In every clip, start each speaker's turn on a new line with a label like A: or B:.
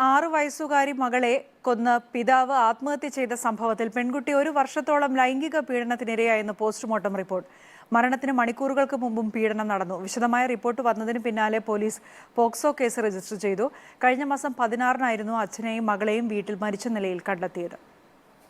A: 6 വയസ്സുകാരി മകളെ കൊന്ന് പിതാവ് ആത്മഹത്യ ചെയ്ത സംഭവത്തിൽ പെൺകുട്ടി 1 വർഷത്തോളം ലൈംഗിക പീഡനത്തിനിരയായെന്ന് പോസ്റ്റ്മോർട്ടം റിപ്പോർട്ട്. മരണത്തിന് മണിക്കൂറുകൾക്ക് മുമ്പും പീഡനം നടന്നു. വിശദമായ റിപ്പോർട്ട് വന്നതിന് പിന്നാലെ പോലീസ് പോക്സോ കേസ് രജിസ്റ്റർ ചെയ്തു. കഴിഞ്ഞ മാസം 16-നായിരുന്നു അച്ഛനെയും മകളെയും വീട്ടിൽ മരിച്ച നിലയിൽ കണ്ടെത്തിയത്.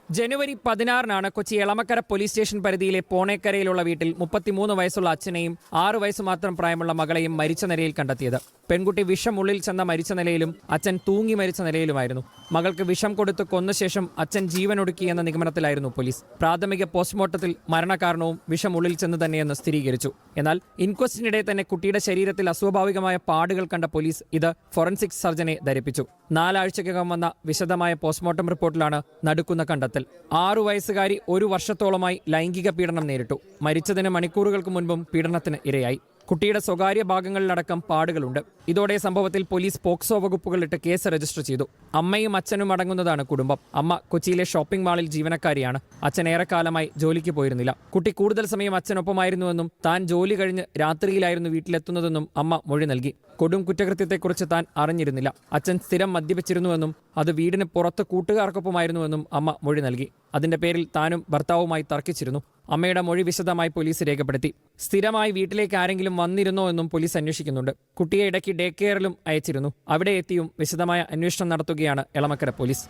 B: ജനുവരി 16-നാണ് കൊച്ചി എളമക്കര പോലീസ് സ്റ്റേഷൻ പരിധിയിലെ പോണേക്കരയിലുള്ള വീട്ടിൽ 33 വയസ്സുള്ള അച്ഛനെയും 6 വയസ്സ് മാത്രം പ്രായമുള്ള മകളെയും മരിച്ച നിലയിൽ കണ്ടെത്തിയത്. പെൺകുട്ടി വിഷം ഉള്ളിൽ ചെന്ന മരിച്ച നിലയിലും അച്ഛൻ തൂങ്ങി മരിച്ച നിലയിലുമായിരുന്നു. മകൾക്ക് വിഷം കൊടുത്ത് കൊന്ന ശേഷം അച്ഛൻ ജീവനൊടുക്കിയെന്ന നിഗമനത്തിലായിരുന്നു പോലീസ്. പ്രാഥമിക പോസ്റ്റ്മോർട്ടത്തിൽ മരണകാരണവും വിഷം ഉള്ളിൽ ചെന്ന് തന്നെയെന്ന് സ്ഥിരീകരിച്ചു. എന്നാൽ ഇൻക്വസ്റ്റിനിടെ തന്നെ കുട്ടിയുടെ ശരീരത്തിൽ അസ്വാഭാവികമായ പാടുകൾ കണ്ട പോലീസ് ഇത് ഫോറൻസിക് സർജനെ ധരിപ്പിച്ചു. 4 ആഴ്ചക്കകം വന്ന വിശദമായ പോസ്റ്റ്മോർട്ടം റിപ്പോർട്ടിലാണ് നടുക്കുന്ന കണ്ടെത്തൽ. 6 വയസ്സുകാരി 1 വർഷത്തോളമായി ലൈംഗിക പീഡനം നേരിട്ടു. മരിച്ചതിന് മണിക്കൂറുകൾക്ക് മുൻപും പീഡനത്തിന് ഇരയായി. കുട്ടിയുടെ സ്വകാര്യ ഭാഗങ്ങളിലടക്കം പാടുകളുണ്ട്. ഇതോടെ സംഭവത്തിൽ പോലീസ് പോക്സോ വകുപ്പുകളിട്ട് കേസ് രജിസ്റ്റർ ചെയ്തു. അമ്മയും അച്ഛനും അടങ്ങുന്നതാണ് കുടുംബം. അമ്മ കൊച്ചിയിലെ ഷോപ്പിംഗ് മാളിൽ ജീവനക്കാരിയാണ്. അച്ഛൻ ഏറെക്കാലമായി ജോലിക്ക് പോയിരുന്നില്ല. കുട്ടി കൂടുതൽ സമയം അച്ഛനൊപ്പമായിരുന്നുവെന്നും താൻ ജോലി കഴിഞ്ഞ് രാത്രിയിലായിരുന്നു വീട്ടിലെത്തുന്നതെന്നും അമ്മ മൊഴി നൽകി. കൊടും കുറ്റകൃത്യത്തെക്കുറിച്ച് താൻ അറിഞ്ഞിരുന്നില്ല. അച്ഛൻ സ്ഥിരം മദ്യപിച്ചിരുന്നുവെന്നും അത് വീടിന് പുറത്ത് കൂട്ടുകാർക്കൊപ്പമായിരുന്നുവെന്നും അമ്മ മൊഴി നൽകി. അതിന്റെ പേരിൽ താനും ഭർത്താവുമായി തർക്കിച്ചിരുന്നു. അമ്മയുടെ മൊഴി വിശദമായി പോലീസ് രേഖപ്പെടുത്തി. സ്ഥിരമായി വീട്ടിലേക്ക് ആരെങ്കിലും വന്നിരുന്നോ എന്നും പോലീസ് അന്വേഷിക്കുന്നുണ്ട്. കുട്ടിയെ ഇടയ്ക്ക് ഡേ കെയറിലും അയച്ചിരുന്നു. അവിടെ എത്തിയും വിശദമായ അന്വേഷണം നടത്തുകയാണ് എളമക്കര പോലീസ്.